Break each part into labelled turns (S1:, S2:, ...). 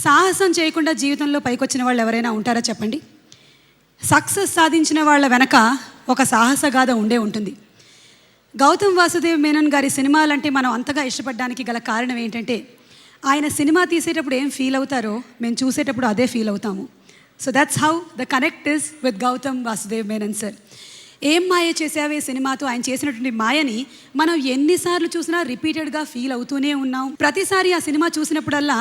S1: సాహసం చేయకుండా జీవితంలో పైకొచ్చిన వాళ్ళు ఎవరైనా ఉంటారా చెప్పండి. సక్సెస్ సాధించిన వాళ్ళ వెనక ఒక సాహసగాథ ఉండే ఉంటుంది. గౌతమ్ వాసుదేవ్ మేనన్ గారి సినిమాలంటే మనం అంతగా ఇష్టపడడానికి గల కారణం ఏంటంటే, ఆయన సినిమా తీసేటప్పుడు ఏం ఫీల్ అవుతారో మేము చూసేటప్పుడు అదే ఫీల్ అవుతాము. So that's how the connect is with Gautham Vasudev Menon sir. ఏం మాయ చేసావే సినిమాతో ఆయన చేసినటువంటి మాయని మనం ఎన్నిసార్లు చూసినా రిపీటెడ్గా ఫీల్ అవుతూనే ఉన్నాం. ప్రతిసారి ఆ సినిమా చూసినప్పుడల్లా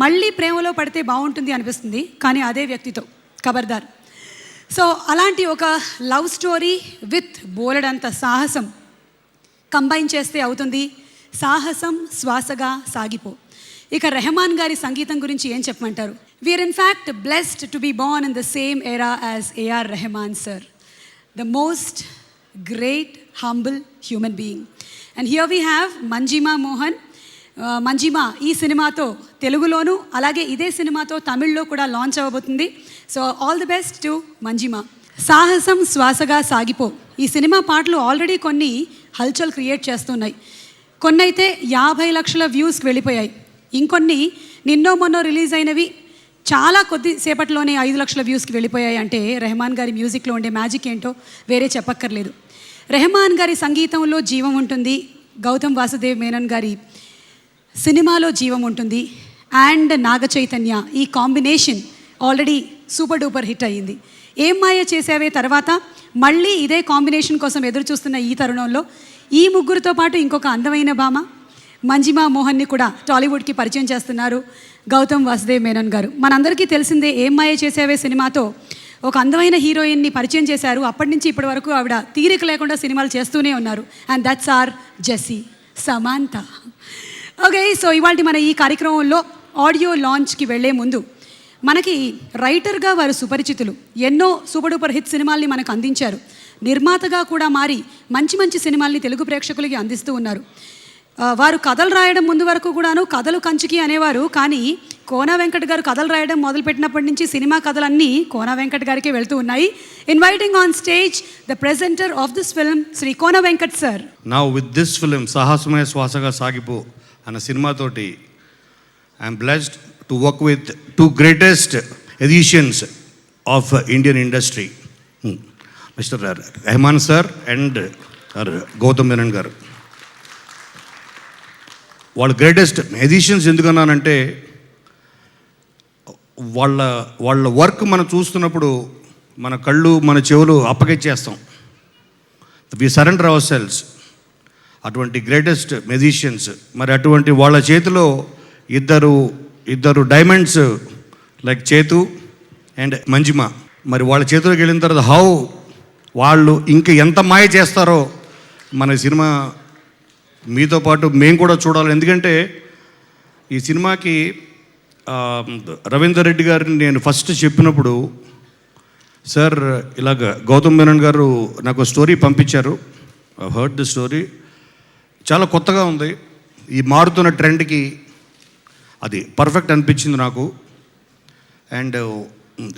S1: మళ్ళీ ప్రేమలో పడితే బాగుంటుంది అనిపిస్తుంది, కానీ అదే వ్యక్తితో ఖబర్దార్. సో అలాంటి ఒక లవ్ స్టోరీ విత్ బోలెడంత సాహసం కంబైన్ చేస్తే అవుతుంది సాహసం శ్వాసగా సాగిపో. ఇక రెహమాన్ గారి సంగీతం గురించి ఏం చెప్పమంటారు. We're in fact blessed to be born in the same era as A R Rahman sir, the most great humble human being. And here we have Manjima Mohan. Manjima ఈ సినిమాతో తెలుగులోను అలాగే ఇదే సినిమాతో తమిళ్లో కూడా లాంచ్ అవ్వబోతుంది. So all the best to Manjima. Sahasam శ్వాసగా సాగిపో ఈ సినిమా పాటలు ఆల్రెడీ కొన్ని హల్చల్ క్రియేట్ చేస్తున్నాయి. కొన్ని అయితే 50 లక్షల వ్యూస్కి వెళ్ళిపోయాయి. ఇంకొన్ని నిన్నో మొన్నో రిలీజ్ అయినవి చాలా కొద్దిసేపట్లోనే 5 లక్షల వ్యూస్కి వెళ్ళిపోయాయి. అంటే రెహమాన్ గారి మ్యూజిక్లో ఉండే మ్యాజిక్ ఏంటో వేరే చెప్పక్కర్లేదు. రెహమాన్ గారి సంగీతంలో జీవం ఉంటుంది, గౌతమ్ వాసుదేవ్ మేనన్ గారి సినిమాలో జీవం ఉంటుంది. అండ్ నాగ చైతన్య ఈ combination already super duper hit అయ్యింది. ఏం మాయ చేసావే తర్వాత మళ్ళీ ఇదే కాంబినేషన్ కోసం ఎదురు చూస్తున్న ఈ తరుణంలో ఈ ముగ్గురితో పాటు ఇంకొక అందమైన భామ మంజిమా మోహన్ని కూడా టాలీవుడ్కి పరిచయం చేస్తున్నారు గౌతమ్ వాసుదేవ్ మేనన్ గారు. మనందరికీ తెలిసిందే, ఏం మాయ చేసావే సినిమాతో ఒక అందమైన హీరోయిన్ని పరిచయం చేశారు. అప్పటి నుంచి ఇప్పటి వరకు ఆవిడ తీరిక లేకుండా సినిమాలు చేస్తూనే ఉన్నారు. And that's our Jessie Samantha. Okay, so ఇవాళ మన ఈ కార్యక్రమంలో ఆడియో లాంచ్కి వెళ్లే ముందు మనకి రైటర్గా వారు సుపరిచితులు. ఎన్నో సూపర్ డూపర్ హిట్ సినిమాల్ని మనకు అందించారు. నిర్మాతగా కూడా మారి మంచి మంచి సినిమాల్ని తెలుగు ప్రేక్షకులకి అందిస్తూ ఉన్నారు. వారు కథలు రాయడం ముందు వరకు కూడాను కథలు కంచికి అనేవారు, కానీ కోన వెంకట్ గారు కథలు రాయడం మొదలుపెట్టినప్పటి నుంచి సినిమా కథలన్నీ కోన వెంకట్ గారికే వెళ్తూ ఉన్నాయి. Inviting on stage the presenter of this film Shri Kona Venkat sir.
S2: Now with this film Sahasame Swasaga Sagipo అన్న సినిమాతోటి I'm blessed to work with two greatest editions of Indian industry, mister Rahman sir and Gautham Menon garu. వాళ్ళ గ్రేటెస్ట్ ఎడిషన్స్ ఎందుకన్నానంటే వాళ్ళ వర్క్ మనం చూస్తున్నప్పుడు మన కళ్ళు మన చెవులు అప్పగిచ్చేస్తాం. We surrender our selves. అటువంటి గ్రేటెస్ట్ మ్యూజిషియన్స్. మరి అటువంటి వాళ్ళ చేతిలో ఇద్దరు diamonds like Chaitu and Manjima, మరి వాళ్ళ చేతిలోకి వెళ్ళిన తర్వాత వాళ్ళు ఇంకా ఎంత మాయ చేస్తారో మన సినిమా మీతో పాటు మేము కూడా చూడాలి. ఎందుకంటే ఈ సినిమాకి రవీందర్ రెడ్డి గారిని నేను ఫస్ట్ చెప్పినప్పుడు, సార్ ఇలాగ గౌతమ్ మేనన్ గారు నాకు స్టోరీ పంపించారు, ఐ హర్డ్ ది స్టోరీ, చాలా కొత్తగా ఉంది, ఈ మారుతున్న ట్రెండ్కి అది పర్ఫెక్ట్ అనిపించింది నాకు. And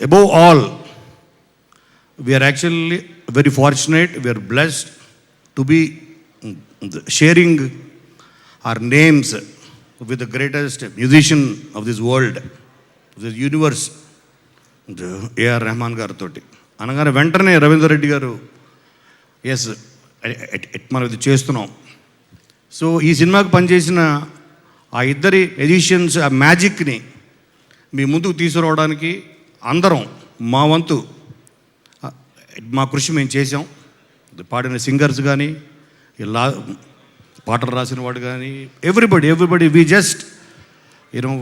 S2: above all we are actually very fortunate, we are blessed to be sharing our names with the greatest musician of this world, of this universe, A.R. Rahman గారు తోటి అనగానే వెంటనే రవీందర్ రెడ్డి గారు ఎస్ మనం ఇది చేస్తున్నాం. సో ఈ సినిమాకి పనిచేసిన ఆ ఇద్దరి ఎడిషన్స్ ఆ మ్యాజిక్ని మీ ముందుకు తీసుకురావడానికి అందరం మా వంతు మా కృషి మేము చేసాం. పాడిన సింగర్స్ కానీ పాటలు రాసిన వాడు కానీ everybody we just you know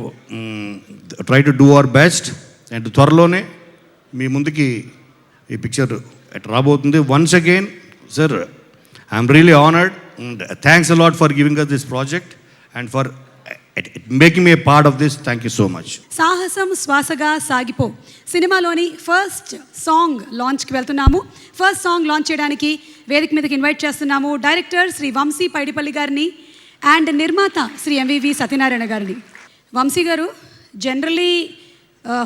S2: try to do our best. And త్వరలోనే మీ ముందుకి ఈ పిక్చర్ రాబోతుంది. Once again sir, I'm really honoured and thanks a lot for giving us this project and for making me a part of this. Thank you so much.
S1: సాహసం శ్వాసగా సాగిపో సినిమాలోని first song లాంచ్కి వెళ్తున్నాము. ఫస్ట్ సాంగ్ లాంచ్ చేయడానికి వేదిక మీదకి invite చేస్తున్నాము director Shri Vamsi Paidipally గారిని అండ్ నిర్మాత శ్రీ ఎంవివి సత్యనారాయణ గారిని. వంశీ గారు, జనరలీ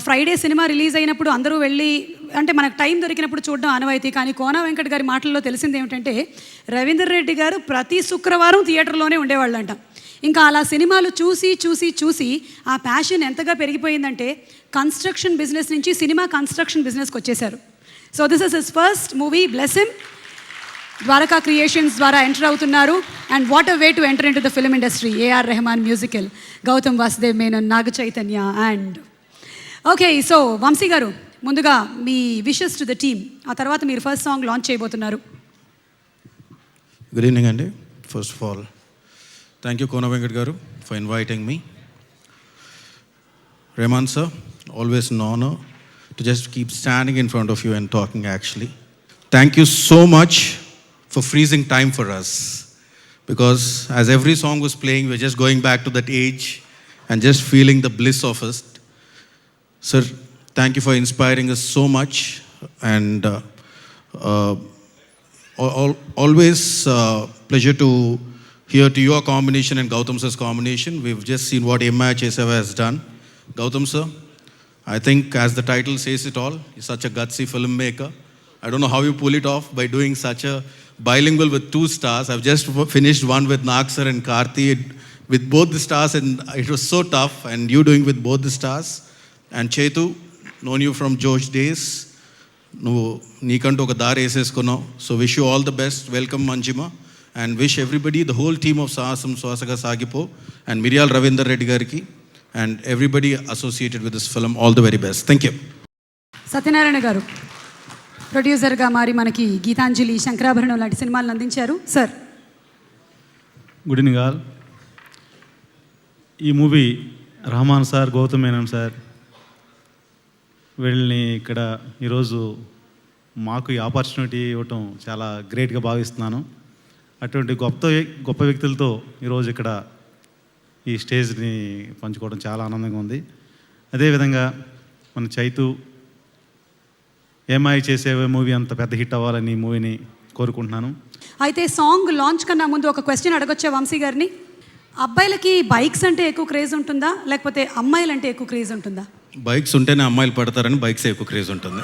S1: ఫ్రైడే సినిమా రిలీజ్ అయినప్పుడు అందరూ వెళ్ళి అంటే మనకు టైం దొరికినప్పుడు చూడడం ఆనవాయితీ, కానీ కోన వెంకట్ గారి మాటల్లో తెలిసింది ఏమిటంటే రవీందర్ రెడ్డి గారు ప్రతి శుక్రవారం థియేటర్లోనే ఉండేవాళ్ళంట. ఇంకా అలా సినిమాలు చూసి చూసి చూసి ఆ ప్యాషన్ ఎంతగా పెరిగిపోయిందంటే కన్స్ట్రక్షన్ బిజినెస్ నుంచి సినిమా కన్స్ట్రక్షన్ బిజినెస్కి వచ్చేసారు. So this is his first movie, bless him. Dwaraka Creations ద్వారా ఎంటర్ అవుతున్నారు. And what a way to enter into the film industry. AR Rahman musical, Gautham Vasudev Menon, Naga Chaitanya and okay. So Vamsi garu, ముందుగా మీ wishes to the team, ఆ తర్వాత మీరు first song launch చేయబోతున్నారు.
S3: Good evening అండి. First of all thank you Kona Venkat గారు for inviting me. Rahman sir, always an honor to just keep standing in front of you and talking actually. Thank you so much for freezing time for us, because as every song was playing, we're just going back to that age and just feeling the bliss of it. Sir, thank you for inspiring us so much, and always pleasure to hear to your combination and Gautam sir's combination. We've just seen what MIHSF has done. Gautam sir, I think as the title says it all, you're such a gutsy filmmaker. I don't know how you pull it off by doing such a bilingual with 2 stars. I've just finished one with Nag sir and Karthi with both the stars, and it was so tough, and you doing with both the stars. And Chetu, known you from Josh days, నువ్వు నీకంటూ ఒక దారి వేసేసుకున్నావు. So wish you all the best. Welcome Manjima, and wish everybody, the whole team of Sahasam శ్వాసగా Sagipo, and Miriyala Ravinder Reddy గారికి and everybody associated with this film all the very best. Thank you.
S1: Satyanarayana garu, ప్రొడ్యూసర్గా మారి మనకి గీతాంజలి, శంకరాభరణం లాంటి సినిమాలను అందించారు. Sir
S4: good evening all. ఈ movie Rahman sir, Gautham Menon sir వీళ్ళని ఇక్కడ ఈరోజు మాకు ఈ ఆపర్చునిటీ ఇవ్వటం చాలా గ్రేట్గా భావిస్తున్నాను. అటువంటి గొప్ప వ్యక్తులతో ఈరోజు ఇక్కడ ఈ స్టేజ్ని పంచుకోవడం చాలా ఆనందంగా ఉంది. అదేవిధంగా మన చైతు ఏమై చేసే మూవీ అంత పెద్ద హిట్ అవ్వాలని ఈ మూవీని కోరుకుంటున్నాను.
S1: అయితే సాంగ్ లాంచ్ కన్నా ముందు ఒక క్వశ్చన్ అడగొచ్చా వంశీ గారిని? అబ్బాయిలకి బైక్స్ అంటే ఎక్కువ క్రేజ్ ఉంటుందా, లేకపోతే అమ్మాయిలంటే ఎక్కువ క్రేజ్ ఉంటుందా?
S3: బైక్స్ ఉంటేనే అమ్మాయిలు పడతారని బైక్స్ ఎక్కువ క్రేజ్ ఉంటుంది.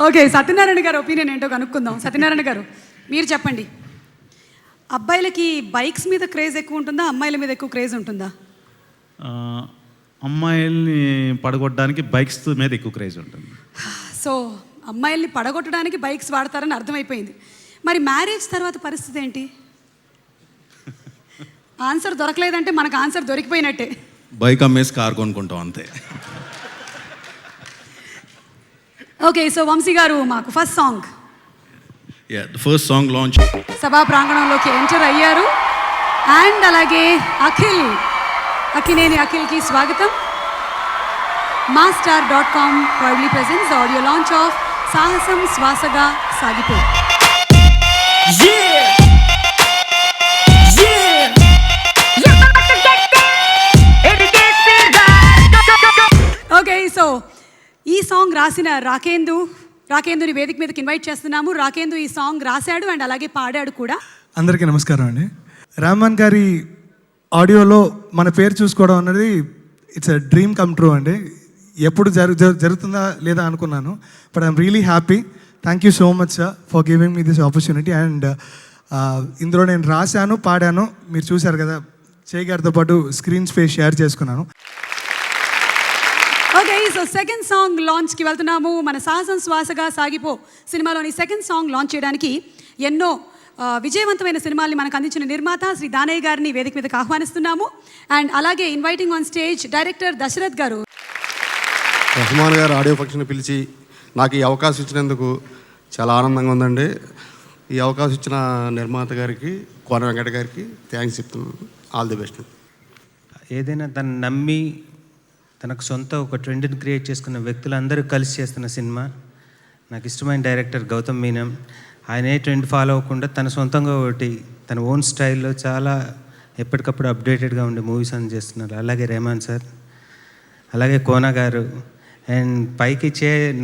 S1: ఓకే, సత్యనారాయణ గారు ఒపీనియన్ ఏంటో కనుక్కుందాం. సత్యనారాయణ గారు, మీరు చెప్పండి, అబ్బాయిలకి బైక్స్ మీద క్రేజ్ ఎక్కువ ఉంటుందా, అమ్మాయిల మీద ఎక్కువ క్రేజ్ ఉంటుందా?
S4: అమ్మాయిల్ని పడగొట్టడానికి బైక్స్ మీద ఎక్కువ క్రేజ్ ఉంటుంది.
S1: సో అమ్మాయిల్ని పడగొట్టడానికి బైక్స్ వాడతారని అర్థమైపోయింది. మరి మ్యారేజ్ తర్వాత పరిస్థితి ఏంటి? ఆన్సర్ దొరకలేదంటే మనకు ఆన్సర్ దొరికిపోయినట్టే.
S3: బైక్ అమ్మేసి కార్ కొనుక్కుంటాం అంతే.
S1: ఓకే, సో వంశీ గారు, మాకు first song.
S3: The first song launch.
S1: సభా ప్రాంగణంలోకి ఎంటర్ అయ్యారు. అండ్ అలాగే అఖినేని అఖిల్కి స్వాగతం. masstar.com proudly presents the audio launch of సాహసం శ్వాసగా సాగిపో. ఓకే, సో ఈ సాంగ్ రాసిన రాకేందుని వేదిక మీదకి ఇన్వైట్ చేస్తున్నాము. రాకేందు ఈ సాంగ్ రాశాడు అండ్ అలాగే పాడాడు కూడా.
S5: అందరికీ నమస్కారం అండి. రెహమాన్ గారి ఆడియోలో మన పేరు చూసుకోవడం అన్నది it's a dream come true అండి. ఎప్పుడు జరుగుతుందా లేదా అనుకున్నాను, but I'm really happy. Thank you so much sir for giving me this opportunity. And ఇందులో నేను రాశాను, పాడాను, మీరు చూశారు కదా. చేయి గారితో పాటు స్క్రీన్ స్పేస్ షేర్ చేసుకున్నాను.
S1: ఓకే, సో సెకండ్ సాంగ్ లాంచ్కి వెళ్తున్నాము. మన సాహసం శ్వాసగా సాగిపో సినిమాలోని సెకండ్ సాంగ్ లాంచ్ చేయడానికి ఎన్నో విజయవంతమైన సినిమాల్ని మనకు అందించిన నిర్మాత శ్రీ దానయ్య గారిని వేదిక మీదకి ఆహ్వానిస్తున్నాము. అండ్ అలాగే inviting on stage director Dashrath గారు.
S6: రెహమాన్ గారు ఆడియో ఫంక్షన్ పిలిచి నాకు ఈ అవకాశం ఇచ్చినందుకు చాలా ఆనందంగా ఉందండి. ఈ అవకాశం ఇచ్చిన నిర్మాత గారికి, కోన వెంకట గారికి థ్యాంక్స్ చెప్తున్నాను. All the best.
S7: ఏదైనా తను నమ్మి తనకు సొంత ఒక ట్రెండ్ని క్రియేట్ చేసుకున్న వ్యక్తులందరూ కలిసి చేస్తున్న సినిమా. నాకు ఇష్టమైన డైరెక్టర్ గౌతమ్ మీనన్. ఆయన ఏ ట్రెండ్ ఫాలో అవ్వకుండా తన సొంతంగా ఒకటి తన ఓన్ స్టైల్లో చాలా ఎప్పటికప్పుడు అప్డేటెడ్గా ఉండే మూవీస్ అని చేస్తున్నారు. అలాగే రెహమాన్ సార్, అలాగే కోన గారు. అండ్ పైకి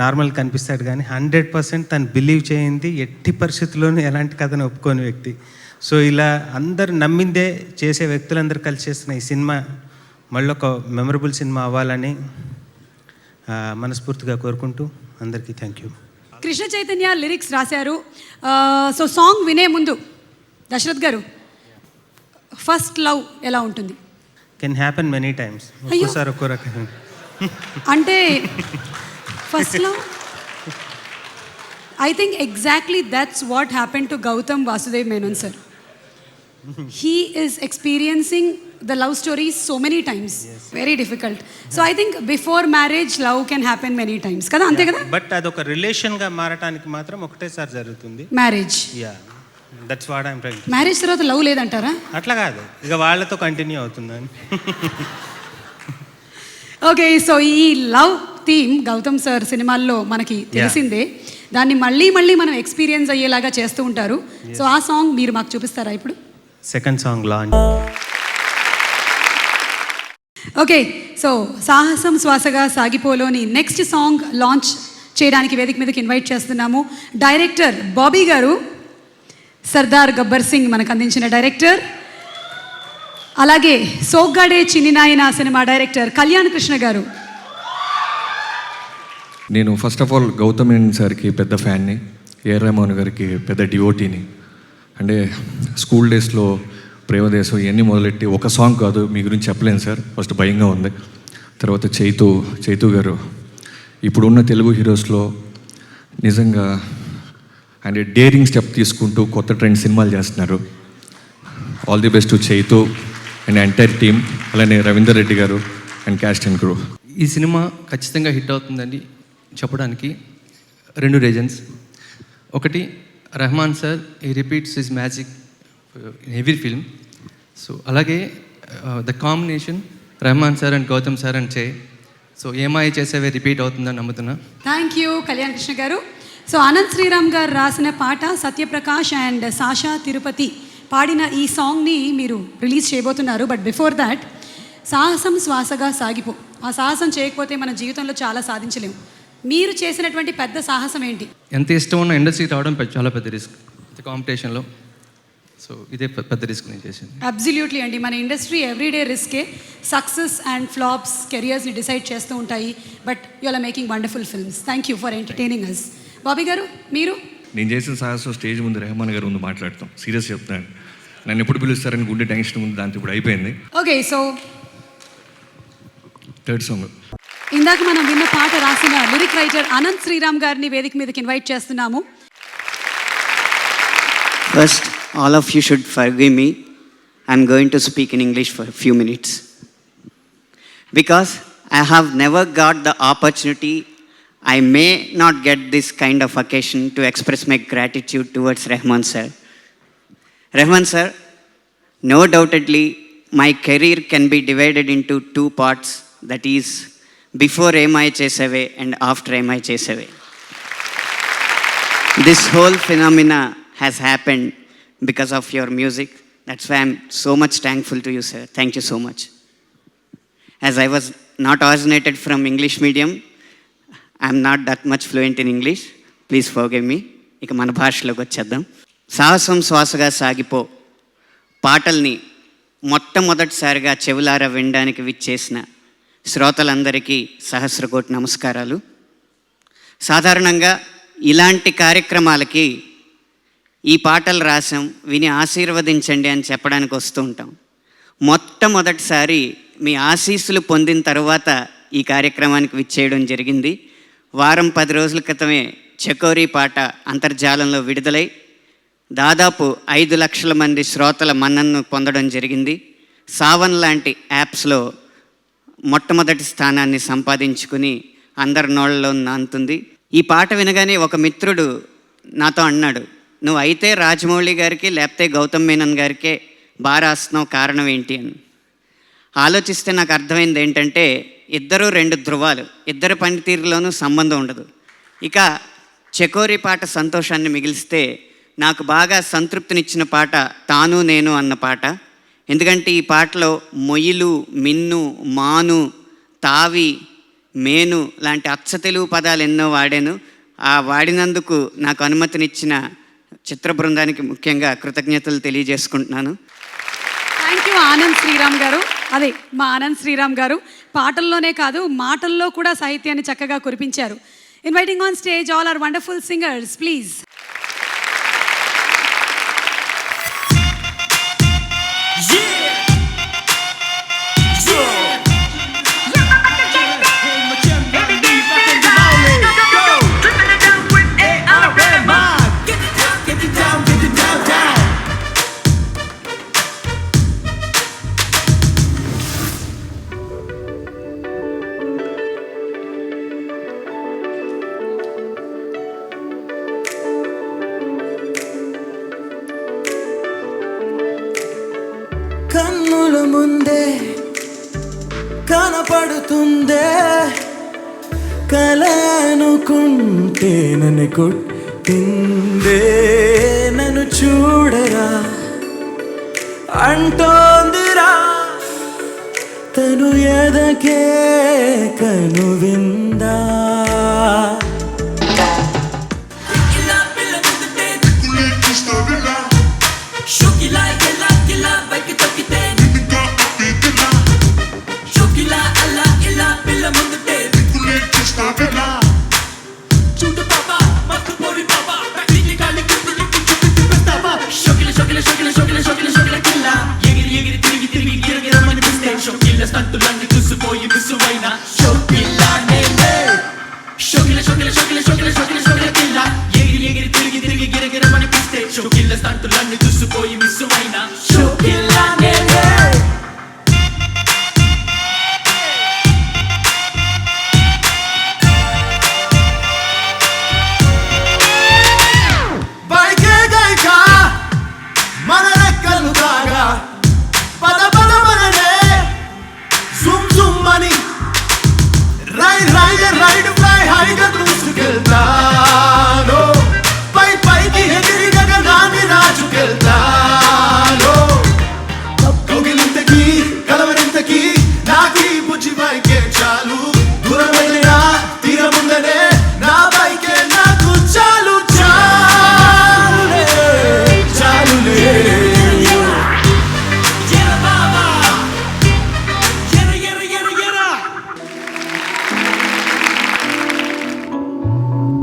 S7: నార్మల్ కనిపిస్తాడు కానీ 100% తను బిలీవ్ చేయింది ఎట్టి పరిస్థితుల్లోనూ ఎలాంటి కథను ఒప్పుకోని వ్యక్తి. సో ఇలా అందరు నమ్మిందే చేసే వ్యక్తులందరూ కలిసి చేస్తున్న ఈ సినిమా మళ్ళీ ఒక మెమరబుల్ సినిమా అవ్వాలని మనస్ఫూర్తిగా కోరుకుంటూ అందరికీ thank you.
S1: Krishna Chaitanya lyrics రాశారు. సో సాంగ్ వినే ముందు దశరథ్ గారు, ఫస్ట్ లవ్ ఎలా ఉంటుంది?
S7: కెన్ హ్యాపెన్ మెనీ టైమ్స్, ఒక్కోసారి ఒక్కో రకం.
S1: అంటే first love, I think exactly that's what happen to Gautham Vasudev Menon sir. He is experiencing the love stories so many times. Very difficult. So I think before marriage love can happen many times. కదా, అంతే కదా?
S7: But అదొక రిలేషన్గా మారటానికి మాత్రం ఒకటేసారి జరుగుతుంది.
S1: Marriage,
S7: yeah, that's what I'm trying.
S1: Marriage తర్వాత love లేదంటారా?
S7: అట్లా కాదు, ఇక వాళ్ళతో కంటిన్యూ అవుతుందని.
S1: ఓకే, సో ఈ లవ్ థీమ్ గౌతమ్ సార్ సినిమాల్లో మనకి తెలిసిందే. దాన్ని మళ్ళీ మళ్ళీ మనం ఎక్స్పీరియన్స్ అయ్యేలాగా చేస్తూ ఉంటారు. సో ఆ సాంగ్ మీరు మాకు చూపిస్తారా ఇప్పుడు?
S7: Second song launch.
S1: Okay, so సాహసం శ్వాసగా సాగిపోలోని నెక్స్ట్ సాంగ్ లాంచ్ చేయడానికి వేదిక మీదకి ఇన్వైట్ చేస్తున్నాము డైరెక్టర్ బాబీ గారు, సర్దార్ గబ్బర్ సింగ్ మనకు అందించిన డైరెక్టర్, అలాగే సోగ్గాడే చిన్నినాయన సినిమా డైరెక్టర్ కళ్యాణ్ కృష్ణ గారు.
S8: నేను first of all Gautham Menon సార్కి పెద్ద ఫ్యాన్ని, ఏఆర్ రెహమాన్ గారికి పెద్ద డివోటీని. అంటే స్కూల్ డేస్లో ప్రేమదేశం ఇవన్నీ మొదలెట్టి ఒక సాంగ్ కాదు మీ గురించి చెప్పలేను సార్, ఫస్ట్ భయంగా ఉంది. తర్వాత చైతు గారు ఇప్పుడున్న తెలుగు హీరోస్లో నిజంగా అంటే డేరింగ్ స్టెప్ తీసుకుంటూ కొత్త ట్రెండ్ సినిమాలు చేస్తున్నారు. All the best to Chaitu and entire team, అలానే Ravinder Reddy garu and cast and crew.
S9: ఈ సినిమా ఖచ్చితంగా హిట్ అవుతుందని చెప్పడానికి 2 రీజన్స్. ఒకటి, Rahman sir he repeats his magic in every film. So అలాగే the combination Rahman sir and Gautham sir and Chay, so Yemaaya Chesave repeat అవుతుందని నమ్ముతున్నా.
S1: థ్యాంక్ యూ కళ్యాణ్ కృష్ణ గారు. సో అనంత్ శ్రీరామ్ గారు రాసిన పాట, సత్యప్రకాష్ అండ్ సాషా తిరుపతి పాడిన ఈ సాంగ్ని మీరు రిలీజ్ చేయబోతున్నారు. బట్ బిఫోర్ దాట్, సాహసం శ్వాసగా సాగిపో, ఆ సాహసం చేయకపోతే మన జీవితంలో చాలా సాధించలేము. మీరు చేసినటువంటి పెద్ద సాహసం ఏంటి?
S9: ఎంత ఇష్టం ఉన్న ఇండస్ట్రీకి రావడం చాలా పెద్ద రిస్క్ కాంపిటీషన్లో. సో ఇదే పెద్ద రిస్క్ నేను చేసింది.
S1: అబ్సల్యూట్లీ అండి, మన ఇండస్ట్రీ ఎవ్రీడే రిస్కే. సక్సెస్ అండ్ ఫ్లాప్స్ కెరియర్స్ని డిసైడ్ చేస్తూ ఉంటాయి. But you are making wonderful films. Thank you for entertaining us. Bobby garu, మీరు?
S8: నేను చేసిన సాహసం స్టేజ్ ముందు రెహమాన్ గారు ముందు మాట్లాడతాం. సీరియస్ చెప్తాను, నన్ను ఎప్పుడు పిలుస్తారని గుండె టెన్షన్ ఉంది, దాంతో ఇప్పుడు అయిపోయింది.
S1: Okay, so
S8: third song.
S1: ఇందాక మనం విన్న పాట రాసిన లిరిక్ రైటర్ అనంత్ శ్రీరామ్ గారిని వేదిక మీదకి ఇన్వైట్ చేస్తున్నాము.
S10: First, all of you should forgive me. I'm going to speak in English for a few minutes. Because I have never got the opportunity, I may not get this kind of occasion to express my gratitude towards Rahman sir. Rahman sir, no doubtedly, my career can be divided into 2 parts. That is, before MI Chesave and after MI Chesave. This whole phenomena has happened because of your music. That's why I'm so much thankful to you, sir. Thank you so much. As I was not originated from English medium, I'm not that much fluent in English. Please forgive me. ఇక మన భాషలోకి వచ్చేద్దాం. సాహసం శ్వాసగా సాగిపో పాటల్ని మొట్టమొదటిసారిగా చెవులారా వినడానికి విచ్చేసిన శ్రోతలందరికీ సహస్రకోటి నమస్కారాలు. సాధారణంగా ఇలాంటి కార్యక్రమాలకి ఈ పాటలు రాసాం, విని ఆశీర్వదించండి అని చెప్పడానికి వస్తూ ఉంటాం. మొట్టమొదటిసారి మీ ఆశీస్సులు పొందిన తర్వాత ఈ కార్యక్రమానికి విచ్చేయడం జరిగింది. వారం 10 రోజుల క్రితమే చకోరీ పాట అంతర్జాలంలో విడుదలై దాదాపు 5 లక్షల మంది శ్రోతల మన్ననను పొందడం జరిగింది. సావన్ లాంటి యాప్స్లో మొట్టమొదటి స్థానాన్ని సంపాదించుకుని అందరి నోళ్ళలో నానుతుంది. ఈ పాట వినగానే ఒక మిత్రుడు నాతో అన్నాడు, నువ్వు అయితే రాజమౌళి గారికి లేకపోతే గౌతమ్ మేనన్ గారికే బాగా రాస్తున్నావు, కారణం ఏంటి అని. ఆలోచిస్తే నాకు అర్థమైంది ఏంటంటే, ఇద్దరు 2 ధృవాలు, ఇద్దరు పనితీరులోనూ సంబంధం ఉండదు. ఇక చకోరీ పాట సంతోషాన్ని మిగిలిస్తే నాకు బాగా సంతృప్తినిచ్చిన పాట తాను నేను అన్న పాట. ఎందుకంటే ఈ పాటలో మొయ్యిలు, మిన్ను, మాను, తావి, మేను లాంటి అచ్చ తెలుగు పదాలు ఎన్నో వాడాను. ఆ వాడినందుకు నాకు అనుమతినిచ్చిన చిత్ర బృందానికి ముఖ్యంగా కృతజ్ఞతలు తెలియజేసుకుంటున్నాను.
S1: థ్యాంక్ యూ ఆనంద్ శ్రీరామ్ గారు. అదే మా ఆనంద్ శ్రీరామ్ గారు పాటల్లోనే కాదు మాటల్లో కూడా సాహిత్యాన్ని చక్కగా కురిపించారు. Inviting on stage all our wonderful singers please.
S11: పడుతుందే కల అనుకుంటే నన్ను కొట్టిందే నన్ను చూడరా అంటోందిరా తను ఎదకే కను విందా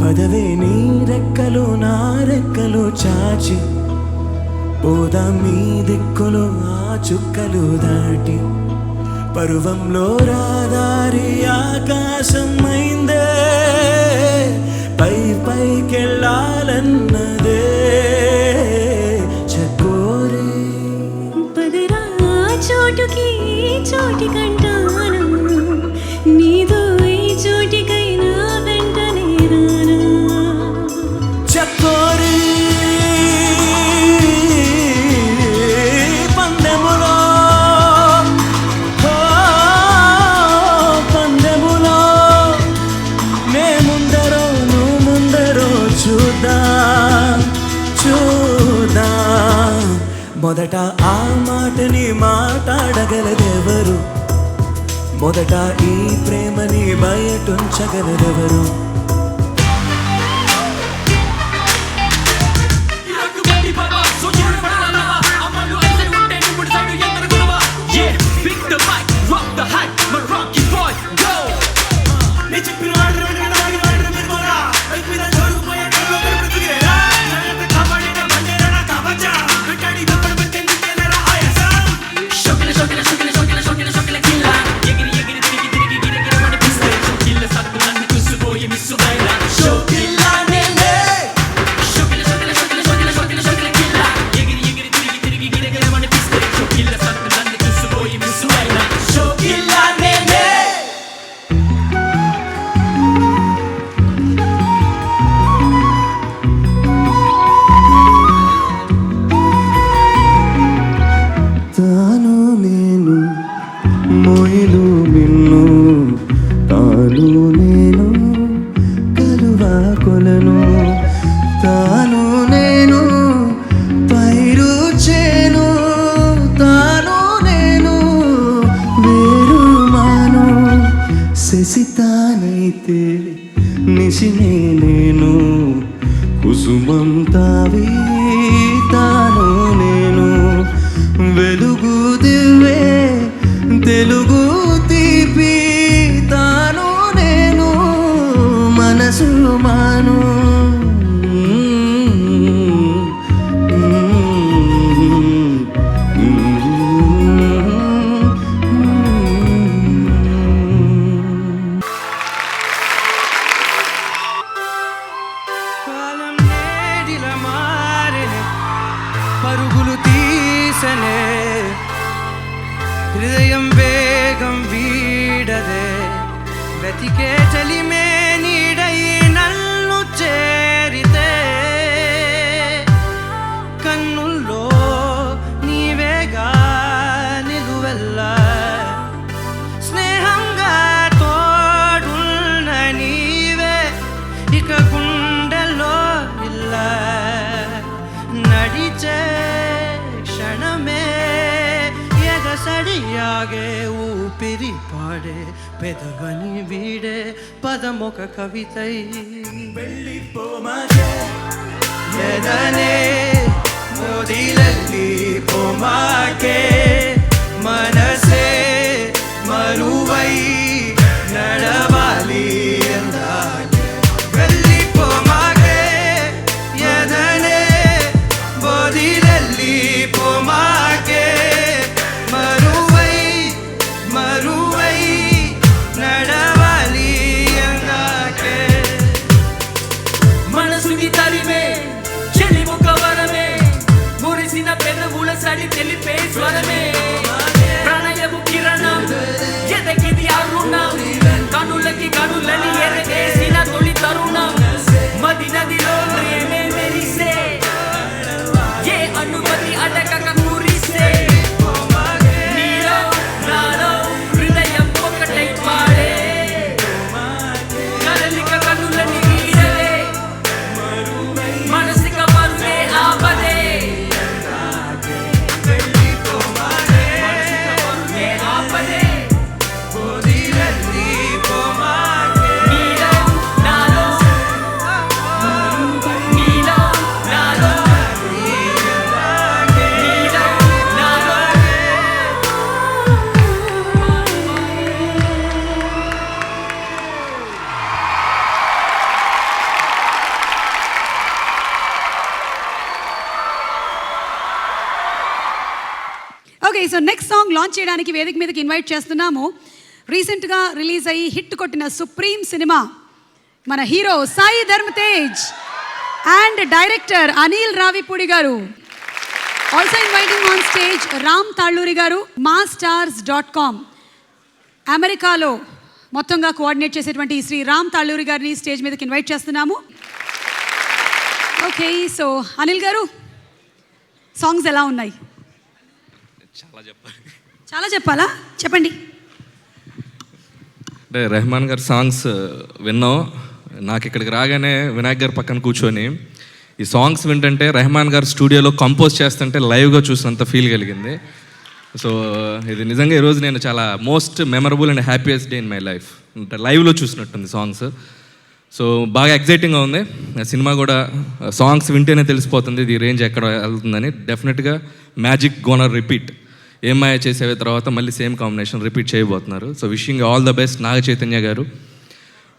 S11: పదవే నీ రెక్కలు నా రెక్కలు చాచి పోదా మీ దిక్కులు ఆ చుక్కలు దాటి పరువంలో రాదారి ఆకాశం అయిందే పై పైకెళ్ళాలన్నదే చకోరే
S12: పదరా చోటుకి చోటి కంటాను నీదో ఈ చోటికైనా వెంటనే రానా
S11: చకోరే మొదట ఆ మాటని మాట్లాడగలదెవరు మొదట ఈ ప్రేమని బయటుంచగలదెవరు శశితానైతే నిశినే నేను కుసుమం తావి తాను నేను వెలుగు దివ్వే తెలుగు తీపి తాను నేను మనసు మాను పరుగులు తీసనే హృదయం వేగం వీడదే వెతికే చలిమే నీడై నన్ను చేరితే కన్నుల్లో నీవేగా నిలువెల్లా స్నేహం పాడే పెదవని వీడే పదమొక కవితై వెళ్ళిపోమాకే ఎదనే మోదిలల్లి పోమాకే మనసే మరువై నడవాలి ఎందాకే వెళ్ళిపోమాకే ఎదనే మోదిలల్లి పోమాకే మరువై మరువై నడవాలి ఎందాకే మనసుని తరిమే చెలి ముఖవరమే మురిసిన పెదవుల సడి తెలిపే స్వరమే ప్రణయము కిరణం ఎదగిది అరుణం కనులకి కనులని ఎరగేసిన తొలి తరుణం మది నదిలో ప్రేమే మెరిసే ఏ అనుమతి అడగక కురిసే నీలో నాలో హృదయం ఒకటై పాడే కదలిక కనులని వీడలే మనసిక పరుగే ఆపదే ఆపదే నీలో నాలో నీలో నాలో నీలో నాలో
S1: okay, so next song launch చేయడానికి వేదిక మీదకి ఇన్వైట్ చేస్తున్నాము. రీసెంట్గా రిలీజ్ అయ్యి హిట్ కొట్టిన సుప్రీం సినిమా మన హీరో సాయి ధర్మ తేజ్ అండ్ డైరెక్టర్ అనిల్ రావిపూడి గారు. Also inviting on stage Ram Talluri గారు. మాస్టార్స్.com అమెరికాలో మొత్తంగా కోఆర్డినేట్ చేసేటువంటి శ్రీ రామ్ తాళ్ళూరి గారిని స్టేజ్ మీదకి ఇన్వైట్ చేస్తున్నాము. ఓకే, సో అనిల్ గారు, సాంగ్స్ ఎలా ఉన్నాయి? చాలా చెప్పాలా? చెప్పండి.
S8: అంటే రెహమాన్ గారి సాంగ్స్ విన్నాం. నాకు ఇక్కడికి రాగానే వినాయక్ గారు పక్కన కూర్చొని ఈ సాంగ్స్ వింటుంటే రెహమాన్ గారు స్టూడియోలో కంపోజ్ చేస్తుంటే లైవ్గా చూసినంత ఫీల్ కలిగింది. సో ఇది నిజంగా ఈరోజు నేను చాలా most memorable and happiest day in my life. అంటే లైవ్లో చూసినట్టుంది సాంగ్స్. సో బాగా ఎగ్జైటింగ్గా ఉంది. సినిమా కూడా సాంగ్స్ వింటేనే తెలిసిపోతుంది ఇది రేంజ్ ఎక్కడ వెళ్తుందని. డెఫినెట్గా మ్యాజిక్ గోనర్ రిపీట్. ఏమాయ చేసే తర్వాత మళ్ళీ సేమ్ కాంబినేషన్ రిపీట్ చేయబోతున్నారు. So wishing all the best Naga Chaitanya garu,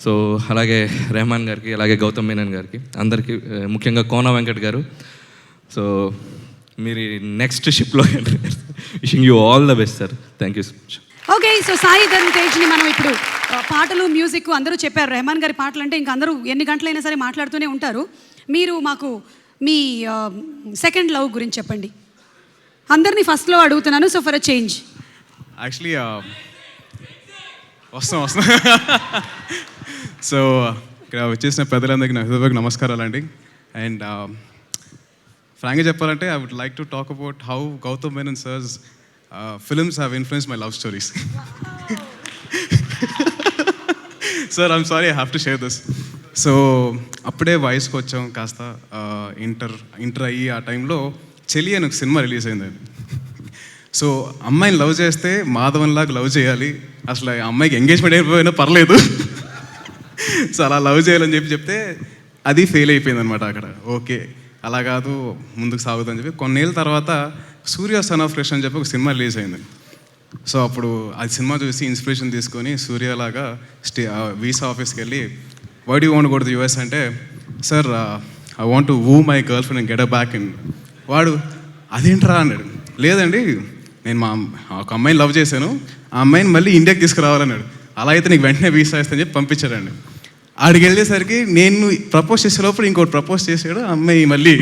S8: so అలాగే రెహమాన్ గారికి, అలాగే గౌతమ్ మీనన్ గారికి, అందరికీ, ముఖ్యంగా కోన వెంకట్ గారు. సో మీరు నెక్స్ట్ షిప్లో wishing you all the best sir. Thank you so much.
S1: Okay, so Sai Dharam తేజ్ని మనం ఇప్పుడు పాటలు, మ్యూజిక్ అందరూ చెప్పారు. రెహమాన్ గారి పాటలు అంటే ఇంక అందరూ ఎన్ని గంటలైనా సరే మాట్లాడుతూనే ఉంటారు. మీరు మాకు మీ సెకండ్ లవ్ గురించి చెప్పండి. అందరినీ ఫస్ట్లో అడుగుతున్నాను, so for a change.
S13: Actually వస్తాం సో ఇక్కడ వచ్చేసిన పెద్దలందరికీ నా హృదయపూర్వక నమస్కారాలండి. అండ్ ఫ్రాంక్గా చెప్పాలంటే I would like to talk about how Gautham Menon sir's films have influence my love stories. Sir I'm sorry, I have to share this. So అప్పుడే వయసుకు వచ్చాం, కాస్త ఇంటర్ అయ్యి ఆ టైంలో చెలి అని ఒక సినిమా రిలీజ్ అయిందండి. సో అమ్మాయిని లవ్ చేస్తే మాధవన్లాగా లవ్ చేయాలి, అసలు ఆ అమ్మాయికి ఎంగేజ్మెంట్ అయిపోయినా పర్లేదు, సో అలా లవ్ చేయాలని చెప్తే అది ఫెయిల్ అయిపోయింది అనమాట అక్కడ. ఓకే అలా కాదు, ముందుకు సాగుతుందని చెప్పి కొన్నేళ్ళ తర్వాత సూర్య సన్ ఆఫ్ క్రిష్ అని చెప్పి ఒక సినిమా రిలీజ్ అయింది. సో అప్పుడు అది సినిమా చూసి ఇన్స్పిరేషన్ తీసుకొని సూర్యలాగా వీసా ఆఫీస్కి వెళ్ళి why do want go to the US అంటే, sir I want to woo my girl friend and get a back in. వాడు అదేంట్రా అన్నాడు. లేదండి, నేను ఒక అమ్మాయిని లవ్ చేశాను, ఆ అమ్మాయిని మళ్ళీ ఇండియాకి తీసుకురావాలన్నాడు. అలా అయితే నీకు వెంటనే వీసా ఇస్తాను చెప్పి పంపించాడండి. ఆడికి వెళ్ళేసరికి నేను ప్రపోజ్ చేసే లోపల ఇంకోటి ప్రపోజ్ చేసాడు, ఆ అమ్మాయి మళ్ళీ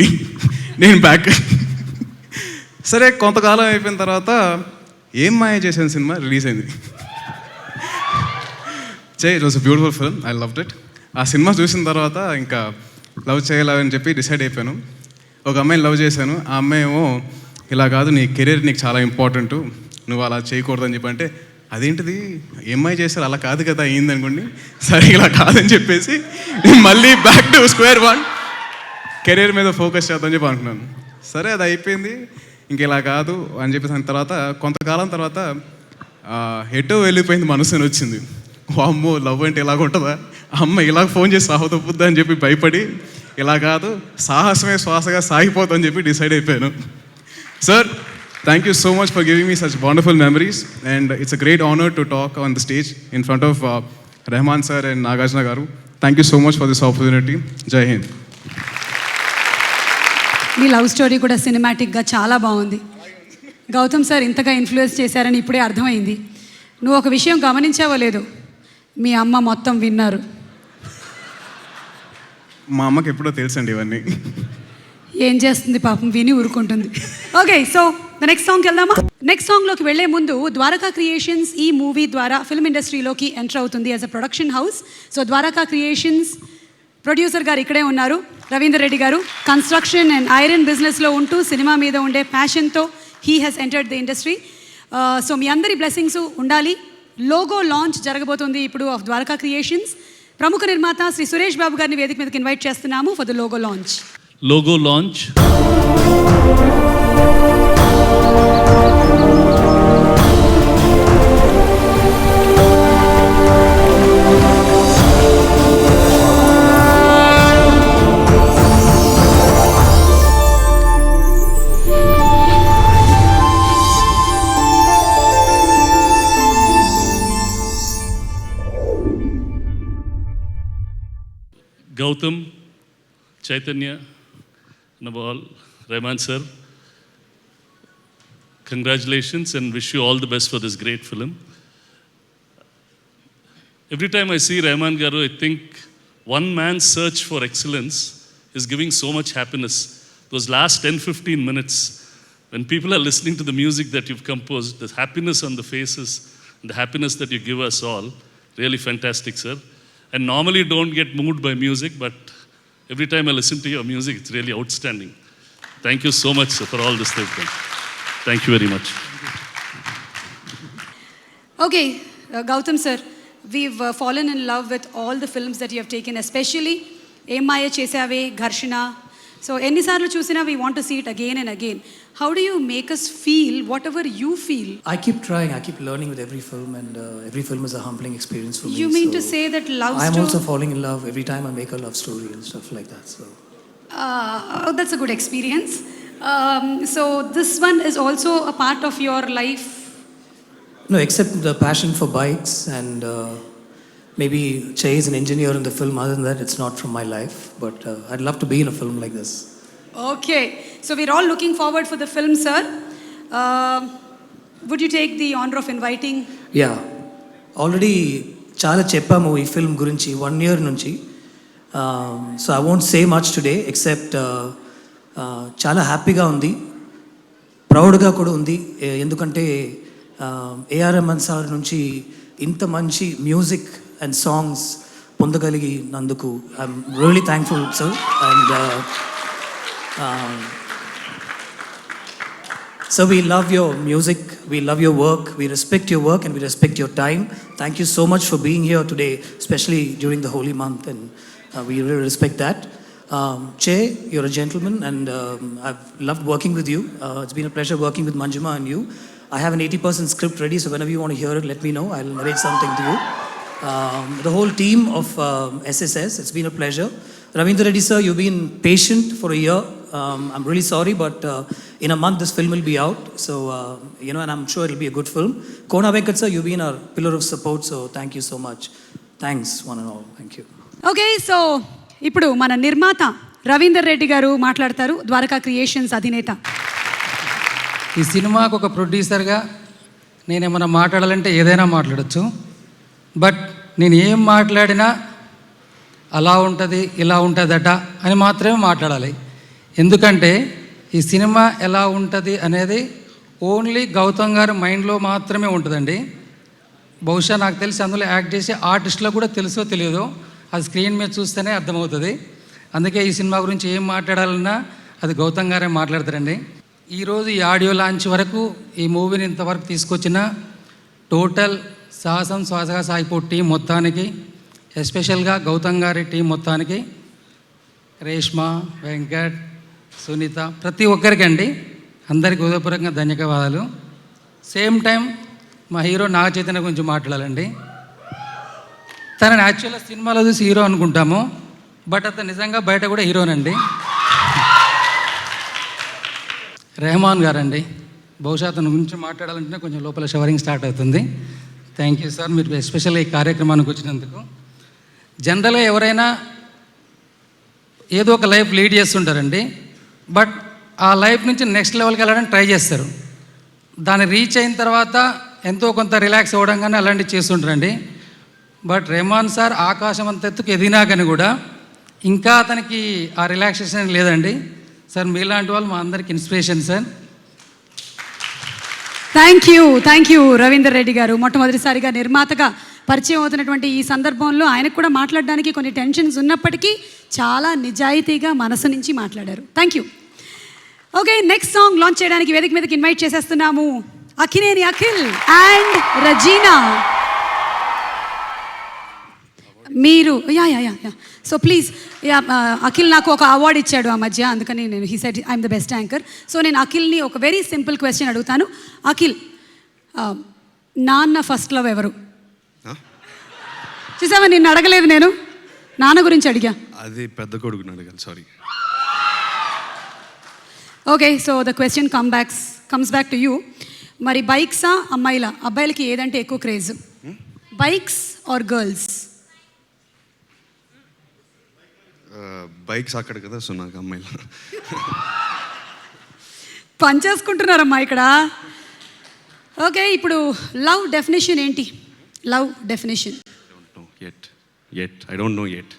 S13: నేను బ్యాక్. సరే కొంతకాలం అయిపోయిన తర్వాత ఏం మాయ చేశాను సినిమా రిలీజ్ అయింది. It was a beautiful film, I loved it. ఆ సినిమా చూసిన తర్వాత ఇంకా లవ్ చేయాలని చెప్పి డిసైడ్ అయిపోయాను. ఒక అమ్మాయిని లవ్ చేశాను, ఆ అమ్మాయి ఏమో ఇలా కాదు, నీ కెరీర్ నీకు చాలా ఇంపార్టెంట్, నువ్వు అలా చేయకూడదని చెప్పి అంటే, అదేంటిది ఏమ్మాయి చేశారు అలా కాదు కదా అయింది అనుకోండి. సరే ఇలా కాదని చెప్పేసి మళ్ళీ back to square one, career మీద ఫోకస్ చేద్దామని చెప్పి అనుకున్నాను. సరే అది అయిపోయింది, ఇంక ఇలా కాదు అని చెప్పేసి తర్వాత కొంతకాలం తర్వాత ఎటో వెళ్ళిపోయింది మనసు అని వచ్చింది. అమ్మో లవ్ అంటే ఇలాగ ఉంటుందా, అమ్మ ఇలాగ ఫోన్ చేసి సాహతొప్పుద్దా అని చెప్పి భయపడి ఇలా కాదు సాహసమే శ్వాసగా సాగిపోతుందని చెప్పి డిసైడ్ అయిపోయాను. Sir, thank you so much for giving me such wonderful memories and it's a great honour to talk on the stage in front of Rahman sir and Nagarjuna garu. Thank you so much for this opportunity. Jai Hind.
S1: Me love story కూడా సినిమాటిక్గా చాలా బాగుంది. Gautam sir ఇంతగా influence చేశారని ఇప్పుడే అర్థమైంది. నువ్వు ఒక విషయం గమనించావో లేదో, మీ అమ్మ మొత్తం విన్నారు.
S13: మా అమ్మకి ఎప్పుడో తెలుసండి ఇవన్నీ.
S1: ఏం చేస్తుంది పాపం, విని ఊరుకుంటుంది. ఓకే, సో ద నెక్స్ట్ సాంగ్కి వెళ్దామా? నెక్స్ట్ సాంగ్లోకి వెళ్లే ముందు ద్వారకా క్రియేషన్స్ ఈ మూవీ ద్వారా ఫిల్మ్ ఇండస్ట్రీలోకి ఎంటర్ అవుతుంది as a production house. So Dwaraka Creations producer garu ఇక్కడే ఉన్నారు, రవీందర్ రెడ్డి గారు. కన్స్ట్రక్షన్ అండ్ ఐరన్ బిజినెస్లో ఉంటూ సినిమా మీద ఉండే ప్యాషన్తో he has entered the industry. So మీ అందరి బ్లెస్సింగ్స్ ఉండాలి. లోగో లాంచ్ జరగబోతుంది ఇప్పుడు ఆఫ్ ద్వారకా క్రియేషన్స్. ప్రముఖ నిర్మాత శ్రీ సురేష్ బాబు గారిని వేదిక మీదకి ఇన్వైట్ చేస్తున్నాము for the logo launch.
S14: Logo launch. Gautam, Chaitanya, Nawal, Rahman sir, congratulations and wish you all the best for this great film. Every time I see Rahman Garu, I think one man's search for excellence is giving so much happiness. Those last 10-15 minutes, when people are listening to the music that you've composed, the happiness on the faces, and the happiness that you give us all, really fantastic, sir. I normally don't get moved by music, but every time I listen to your music, it's really outstanding. Thank you so much, sir, for all this they've done. Thank you very much.
S1: Okay, Gautam sir, we've fallen in love with all the films that you have taken, especially Em Maya Chesave, Gharshana. So, ఎన్నిసార్లు చూసినా we want to see it again and again. How do you make us feel whatever you feel?
S15: I keep trying, I keep learning with every film, and every film is a humbling experience for me.
S1: You mean to say that love
S15: I'm
S1: story...
S15: also falling in love every time I make a love story and stuff like that. So,
S1: that's a good experience. So, this one is also a part of your life?
S15: no, except the passion for bikes and maybe Che is an engineer in the film. Other than that, it's not from my life. But I'd love to be in a film like this.
S1: Okay, so we're all looking forward for the film, sir. Would you take the honor of inviting?
S15: Yeah, already చాలా చెప్పాము ఈ film గురించి 1 year నుంచి. So I won't say much today except చాలా హ్యాపీగా ఉంది, ప్రౌడ్గా కూడా ఉంది. ఎందుకంటే ఏఆర్ రెహమాన్ సార్ నుంచి ఇంత మంచి మ్యూజిక్ అండ్ సాంగ్స్ పొందగలిగినందుకు I'm really thankful sir. And so we love your music, we love your work, we respect your work and we respect your time. Thank you so much for being here today, especially during the holy month, and we really respect that. Che, you're a gentleman and I've loved working with you. It's been a pleasure working with Manjima and you. I have an 80% script ready, so whenever you want to hear it, let me know. I'll narrate something to you. The whole team of SSS, it's been a pleasure. Ravindra Reddy sir, you've been patient for a year. I'm really sorry, but in a month this film will be out. So, and I'm sure it'll be a good film. Kona Venkat sir, you've been our pillar of support, so thank you so much. Thanks, one and all. Thank you.
S1: Okay, so ఇప్పుడు మన నిర్మాత రవీందర్ రెడ్డి గారు మాట్లాడతారు, Dwaraka creations అధినేత.
S16: ఈ సినిమాకు ఒక ప్రొడ్యూసర్గా నేనేమన్నా మాట్లాడాలంటే ఏదైనా మాట్లాడచ్చు. బట్ నేను ఏం మాట్లాడినా అలా ఉంటుంది ఇలా ఉంటుందట అని మాత్రమే మాట్లాడాలి. ఎందుకంటే ఈ సినిమా ఎలా ఉంటుంది అనేది ఓన్లీ గౌతమ్ గారి మైండ్లో మాత్రమే ఉంటుందండి. బహుశా నాకు తెలిసి అందులో యాక్ట్ చేసే ఆర్టిస్టులకు కూడా తెలుసో తెలియదో, అది స్క్రీన్ మీద చూస్తేనే అర్థమవుతుంది. అందుకే ఈ సినిమా గురించి ఏం మాట్లాడాలన్నా అది గౌతమ్ గారే మాట్లాడతారండి. ఈరోజు ఈ ఆడియో లాంచ్ వరకు ఈ మూవీని ఇంతవరకు తీసుకొచ్చిన టోటల్ సాహసం శ్వాసగా సాగిపో టీం మొత్తానికి, ఎస్పెషల్గా గౌతమ్ గారి టీం మొత్తానికి, రేష్మ, వెంకట్, సునీత, ప్రతి ఒక్కరికి అండి అందరికీ హృదయపూర్వకంగా ధన్యవాదాలు. సేమ్ టైం మా హీరో నాగ చైతన్య గురించి మాట్లాడాలండి. తనని యాక్చువల్గా సినిమాలో చూసి హీరో అనుకుంటాము, బట్ అతను నిజంగా బయట కూడా హీరోనండి. రెహమాన్ గారండి, బహుశా అతని గురించి మాట్లాడాలంటే కొంచెం లోపల షవరింగ్ స్టార్ట్ అవుతుంది. థ్యాంక్ యూ సార్, మీరు ఎస్పెషల్గా ఈ కార్యక్రమానికి వచ్చినందుకు. జనరల్గా ఎవరైనా ఏదో ఒక లైఫ్ లీడ్ చేస్తుంటారండి, బట్ ఆ లైఫ్ నుంచి నెక్స్ట్ లెవెల్కి వెళ్ళడానికి ట్రై చేస్తారు. దాన్ని రీచ్ అయిన తర్వాత ఎంతో కొంత రిలాక్స్ అవ్వడం కానీ అలాంటివి చేస్తుంటారండి. బట్ రెహమాన్ సార్ ఆకాశం అంత ఎత్తుకు ఎదిగినా కానీ కూడా ఇంకా అతనికి ఆ రిలాక్సేషన్ లేదండి. సార్ మీలాంటి వాళ్ళు మా అందరికి inspiration sir.
S1: Thank you Ravinder Reddy గారు. మొట్టమొదటిసారిగా నిర్మాతగా పరిచయం అవుతున్నటువంటి ఈ సందర్భంలో ఆయనకు కూడా మాట్లాడడానికి కొన్ని టెన్షన్స్ ఉన్నప్పటికీ చాలా నిజాయితీగా మనసు నుంచి మాట్లాడారు. Thank you. Okay, next song launch చేయడానికి వేదిక మీదకి ఇన్వైట్ చేసేస్తున్నాము అఖినేని అఖిల్ అండ్ రజీనా. మీరు సో ప్లీజ్ అఖిల్ నాకు ఒక అవార్డు ఇచ్చాడు ఆ మధ్య, అందుకని నేను he said I'm the best anchor. So నేను అఖిల్ని ఒక వెరీ సింపుల్ క్వశ్చన్ అడుగుతాను. అఖిల్, నాన్న ఫస్ట్ లవ్ ఎవరు? చూసావా, నిన్ను అడగలేదు, నేను నాన్న గురించి అడిగా.
S2: అది పెద్ద కొడుకుని అడగాలి, sorry.
S1: Okay, so the question comes back to you. మరి బైక్సా అమ్మాయిలా? అబ్బాయిలకి ఏదంటే ఎక్కువ craze, bikes or girls?
S2: Bikes అక్కడ కదా, సో నాకు అమ్మాయిలు.
S1: పనిచేసుకుంటున్నారమ్మా ఇక్కడ. ఓకే, ఇప్పుడు లవ్ డెఫినేషన్ ఏంటి? Love definition
S2: I don't know yet.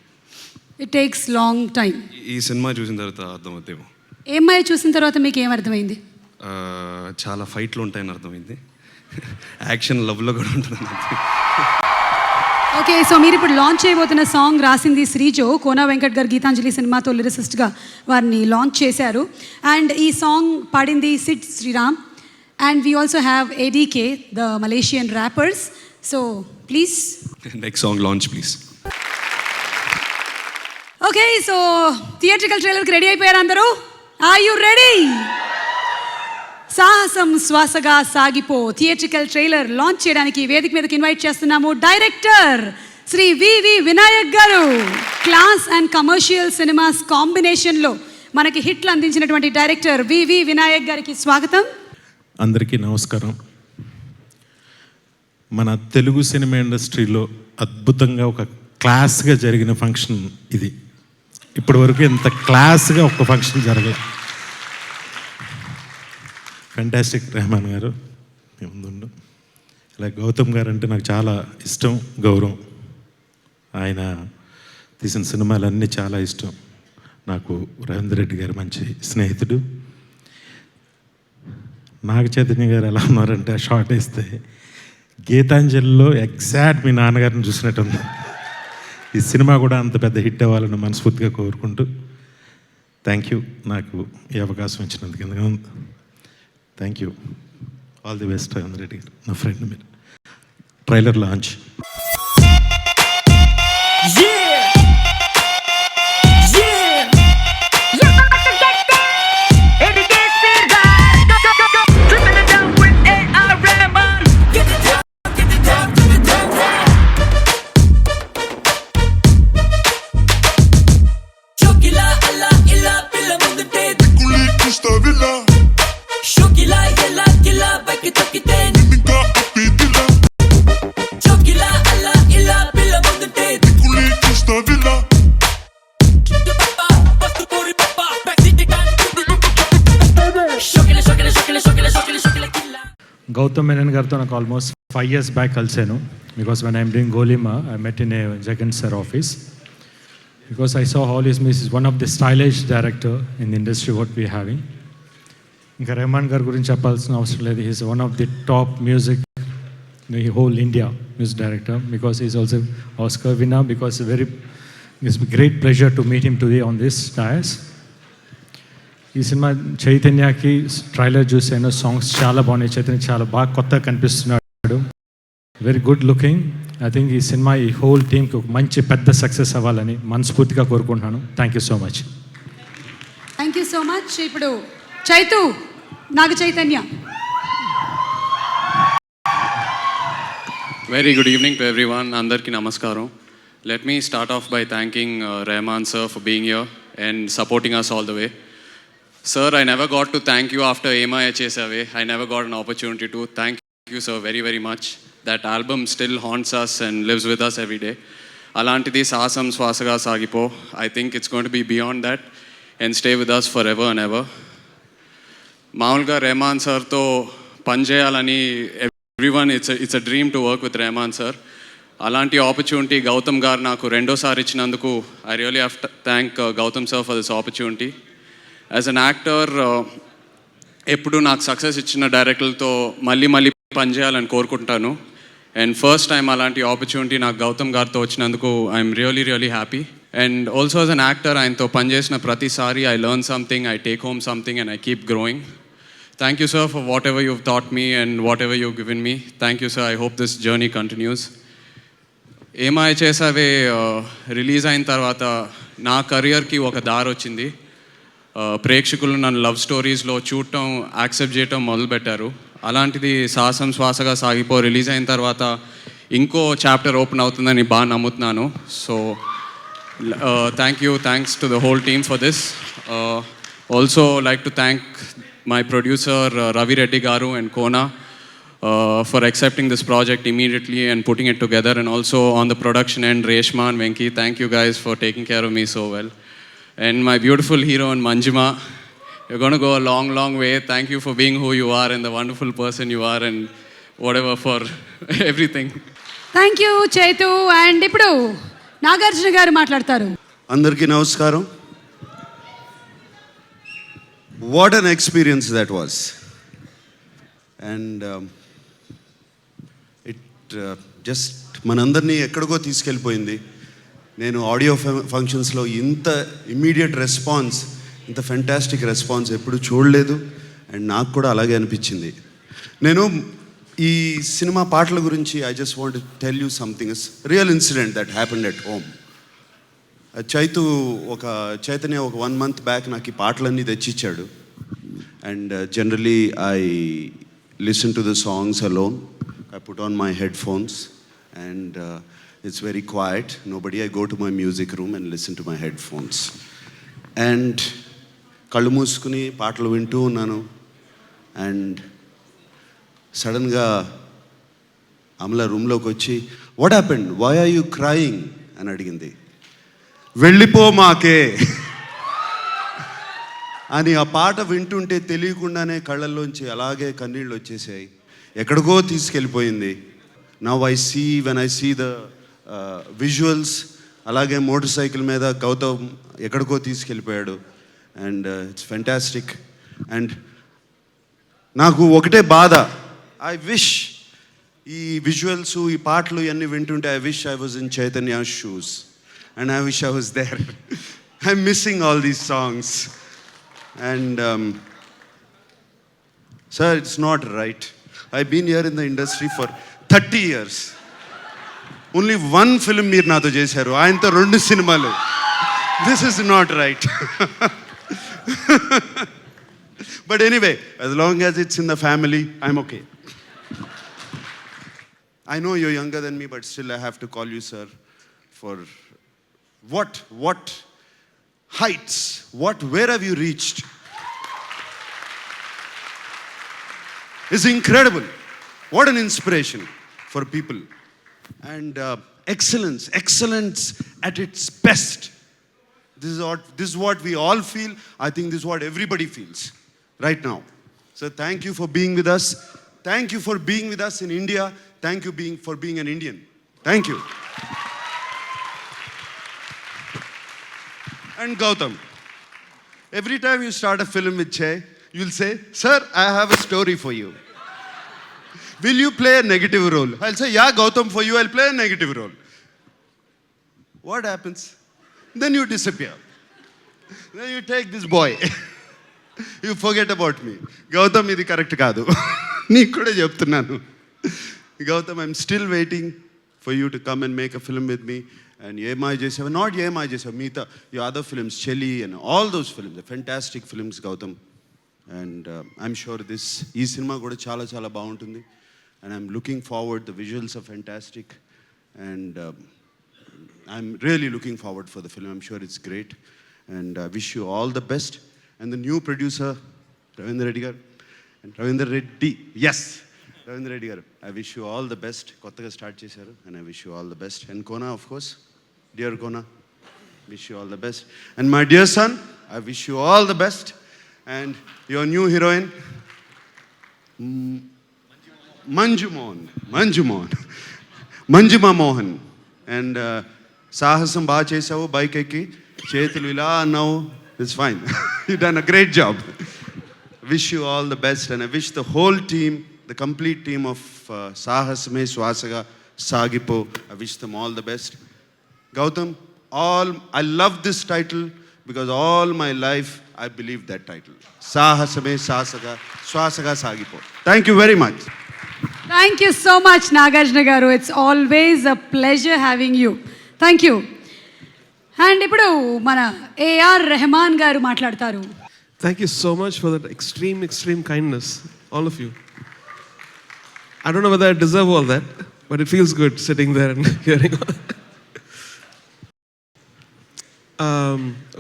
S1: It takes long time.
S2: ఈ సినిమా చూసిన తర్వాత అర్థమవుతామో.
S1: ఏమై చూసిన తర్వాత మీకు ఏమర్థమైంది?
S2: చాలా ఫైట్లు ఉంటాయని అర్థమైంది. యాక్షన్ లవ్లో కూడా ఉంటుంది.
S1: ఓకే, సో మీరు ఇప్పుడు లాంచ్ చేయబోతున్న సాంగ్ రాసింది శ్రీజో, కోనా వెంకట్ గారు గీతాంజలి సినిమాతో లిరిసిస్ట్గా వారిని లాంచ్ చేశారు. అండ్ ఈ సాంగ్ పాడింది Sid Sriram. And we also have ADK, the Malaysian rappers. So please
S2: next song launch please.
S1: Okay, so theatrical ట్రైలర్కి రెడీ అయిపోయారు అందరూ? Are you ready? సాహసం శ్వాసగా సాగిపో థియేట్రికల్ ట్రైలర్ లాంచ్ చేయడానికి వేదిక మీదకి ఇన్వైట్ చేస్తున్నాము డైరెక్టర్ శ్రీ వివి వినాయక్ గారు. క్లాస్ అండ్ కమర్షియల్ సినిమాస్ కాంబినేషన్లో మనకి హిట్లు అందించినటువంటి డైరెక్టర్ వివి వినాయక్ గారికి స్వాగతం.
S17: అందరికీ నమస్కారం. మన తెలుగు సినిమా ఇండస్ట్రీలో అద్భుతంగా ఒక క్లాస్గా జరిగిన ఫంక్షన్ ఇది. ఇప్పటి వరకు ఇంత క్లాస్గా ఒక ఫంక్షన్ జరగలేదు. ఫ్యాంటాస్టిక్. రెహమాన్ గారు మీ ముందుండు. ఇలా గౌతమ్ గారు అంటే నాకు చాలా ఇష్టం, గౌరవం. ఆయన తీసిన సినిమాలన్నీ చాలా ఇష్టం నాకు. రవీంద్ర రెడ్డి గారు మంచి స్నేహితుడు. నాగ చైతన్య గారు ఎలా ఉన్నారంటే ఆ షార్ట్ వేస్తే గీతాంజలిలో ఎగ్జాక్ట్ మీ నాన్నగారిని చూసినట్టుంది. ఈ సినిమా కూడా అంత పెద్ద హిట్ అవ్వాలని మనస్ఫూర్తిగా కోరుకుంటూ థ్యాంక్ యూ నాకు ఈ అవకాశం ఇచ్చినందుకు. ఎందుకంటే thank you, all the best Ravindra Reddy గారు, నా ఫ్రెండ్. మీరు ట్రైలర్ లాంచ్.
S18: గౌతమ్ మేనన్ గారితో నాకు ఆల్మోస్ట్ 5 years బ్యాక్ కలిసాను. Because when I'm doing Golimaar I met in a Jagan sir office. Because I saw hall is miss is one of the stylish director in the industry what we having. ఇంకా రెహమాన్ గారి గురించి చెప్పాల్సిన అవసరం లేదు. He's one of the top music in the whole India music director, because he is also Oscar winner, because it's a great pleasure to meet him today on this dais. ఈ cinema చైతన్యకి trailer చూసాను, songs చాలా బాగున్నాయి. చైతన్య చాలా బాగా కొత్తగా కనిపిస్తున్నాడు, very good looking. I think ఈ cinema ఈ హోల్ టీమ్కి ఒక మంచి పెద్ద సక్సెస్ అవ్వాలని మనస్ఫూర్తిగా కోరుకుంటున్నాను. Thank you so much.
S1: Thank you so much. ఇప్పుడు Chaitu, Naga Chaitanya.
S19: Very good evening to everyone. Andarki namaskaram. Let me start off by thanking Rahman sir for being here and supporting us all the way. Sir, I never got to thank you after Ema Chesave. I never got an opportunity to. Thank you, sir, very, very much. That album still haunts us and lives with us every day. Alantidi Sahasam Swasaga Sagipo. I think it's going to be beyond that and stay with us forever and ever. Maulga Rahman sir to Panjayalani. Everyone, it's a dream to work with Rahman sir. Alanti opportunity Gautam gar naku rendo sari ichinanduku. I really have to thank Gautam sir for this opportunity. As an actor, ఎప్పుడు నాకు success ఇచ్చిన డైరెక్టర్లతో మళ్ళీ పని చేయాలని కోరుకుంటాను. And first time అలాంటి opportunity నాకు గౌతమ్ గారితో వచ్చినందుకు I'm really happy. And also as an actor ఆయనతో పనిచేసిన ప్రతిసారి I learn something, I take home something and I keep growing. Thank you, sir, for whatever you've taught me and whatever you've given me. Thank you, sir. I hope this journey continues. ఏమై చేసావే release అయిన తర్వాత నా కెరియర్కి ఒక దారి వచ్చింది. ప్రేక్షకులు నన్ను love స్టోరీస్లో చూడటం, యాక్సెప్ట్ చేయటం మొదలుపెట్టారు. అలాంటిది సాహసం శ్వాసగా సాగిపో రిలీజ్ అయిన తర్వాత ఇంకో చాప్టర్ ఓపెన్ అవుతుందని బాగా నమ్ముతున్నాను. So thanks to the whole team for this. Also like to thank my producer Ravi Reddy Garu and Kona for accepting this project immediately and putting it together, and also on the production end Reshma and Venki, thank you guys for taking care of me so well. And my beautiful heroine Manjima, you're going to go a long way. Thank you for being who you are and the wonderful person you are and whatever for everything.
S1: Thank you Chaitu. And ఇప్పుడు నాగార్జున గారు మాట్లాడతారు.
S2: అందరికీ నమస్కారం. What an experience that was. And it just మనందరినీ ఎక్కడికో తీసుకెళ్ళిపోయింది. నేను audio ఫంక్షన్స్లో ఇంత ఇమ్మీడియట్ రెస్పాన్స్, ఇంత ఫెంటాస్టిక్ రెస్పాన్స్ ఎప్పుడు చూడలేదు. అండ్ నాకు కూడా అలాగే అనిపించింది. నేను ఈ సినిమా పాటల గురించి I just want to tell you something, real incident that happened at home. Chaitanya ఒక 1 month బ్యాక్ నాకు ఈ పాటలన్నీ తెచ్చిచ్చాడు. And generally I listen to the songs alone. I put on my headphones and it's very quiet, nobody. I go to my music room and listen to my headphones and కళ్ళు మూసుకుని పాటలు వింటూ ఉన్నాను. And సడన్గా అమల రూమ్లోకి వచ్చి, what happened, why are you crying అని అడిగింది. వెళ్ళిపో మాకే అని ఆ పాట వింటుంటే తెలియకుండానే కళ్ళల్లోంచి అలాగే కన్నీళ్ళు వచ్చేసాయి. ఎక్కడికో తీసుకెళ్ళిపోయింది. Now I see, when I see the visuals, అలాగే మోటార్ సైకిల్ మీద గౌతమ్ ఎక్కడికో తీసుకెళ్ళిపోయాడు. And it's fantastic. అండ్ నాకు ఒకటే బాధ, ఐ విష్ ఈ విజువల్స్, ఈ పాటలు ఇవన్నీ వింటుంటే I wish I was in Chaitanya shoes. And I wish I was there. I'm missing all these songs. And sir, it's not right. I've been here in the industry for 30 years. Only one film meer nato chesaru. Ayantho 2 cinemalu. This is not right. But anyway, as long as it's in the family, I'm okay. I know you're younger than me, but still I have to call you sir for what heights, where have you reached? It's incredible. What an inspiration for people. And excellence at its best. This is what we all feel. I think this is what everybody feels right now. So thank you for being with us. Thank you for being with us in India. Thank you for being an Indian. Thank you. And Gautam, every time you start a film with Che, you'll say, sir, I have a story for you. Will you play a negative role? I'll say, yeah, Gautam, for you, I'll play a negative role. What happens? Then you disappear. Then you take this boy. You forget about me. Gautam, ఇది correct కాదు. నీకు కూడా చెప్తున్నాను. Gautam, I'm still waiting for you to come and make a film with me. And Yemai Jesava, not Yemai Jesava, Meeta, your other films, Chelli and all those films, the fantastic films, Gautam. And I'm sure this cinema kuda chala baguntundi.
S20: and I'm looking forward. The visuals are fantastic, and I'm really looking forward for the film. I'm sure it's great, and I wish you all the best. And the new producer, Ravindra Reddy garu, and Ravindra Reddy, yes, Ravindra Reddy garu, I wish you all the best. Kottaga start chesaru, and I wish you all the best. And Kona, of course, dear Kona, wish you all the best. And my dear son, I wish you all the best. And your new heroine, Manjima Mohan. And సాహసం బాగా చేసావు, bike ఎక్కి చేతులు ఇలా అన్నావు, it's fine. You done a great job. Wish you all the best, and I wish the whole team, the complete team of సాహసమే Swasaga Sagipo, I wish them all the best. Gautam, I love this title because all my life I believe that title. Sahasame Sasaga Swasaga Sagipo. Thank you very much.
S1: Thank you so much Nagarjuna garu. It's always a pleasure having you. Thank you. And ఇప్పుడు మన AR Rahman గారు మాట్లాడతారు.
S21: Thank you so much for that extreme kindness, all of you. I don't know whether I deserve all that, but it feels good sitting there and hearing all that.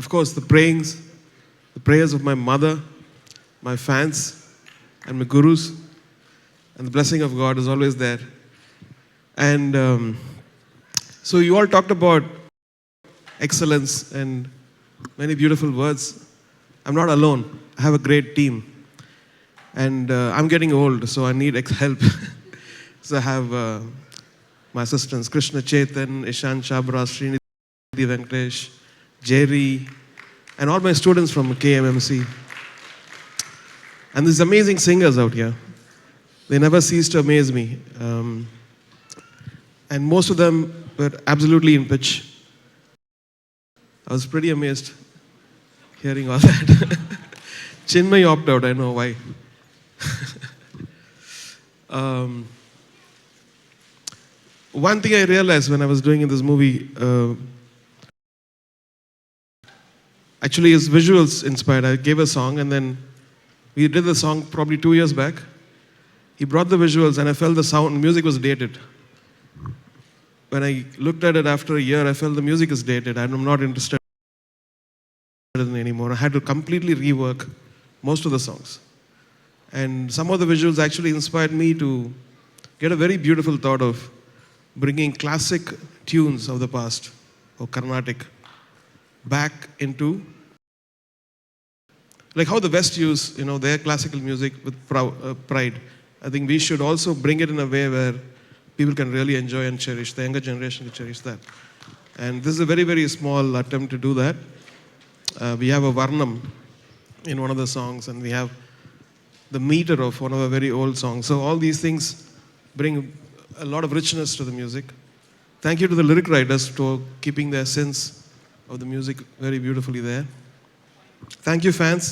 S21: Of course, the prayers of my mother, my fans, and my gurus, and the blessing of God is always there. And so you all talked about excellence and many beautiful words. I'm not alone. I have a great team. And I'm getting old, so I need help. So I have my assistants, Krishna Chetan, Ishan Chabra, Srinidhi Venkatesh, Jerry, and all my students from KMMC. And these amazing singers out here. They never cease to amaze me. And most of them were absolutely in pitch. I was pretty amazed hearing all that. Chinmay opted out, I know why. One thing I realized when I was doing in this movie, actually his visuals inspired. I gave a song and then we did the song probably 2 years back. He brought the visuals and I felt the sound, music was dated. When I looked at it after a year, I felt the music is dated. I'm not interested in it anymore. I had to completely rework most of the songs. And some of the visuals actually inspired me to get a very beautiful thought of bringing classic tunes of the past, or Carnatic, back into, like how the West use, their classical music with pride. I think we should also bring it in a way where people can really enjoy and cherish, the younger generation can cherish that. And this is a very, very small attempt to do that. We have a Varnam in one of the songs, and we have the meter of one of the very old songs. So all these things bring a lot of richness to the music. Thank you to the lyric writers for keeping their sense of the music very beautifully there. Thank you, fans.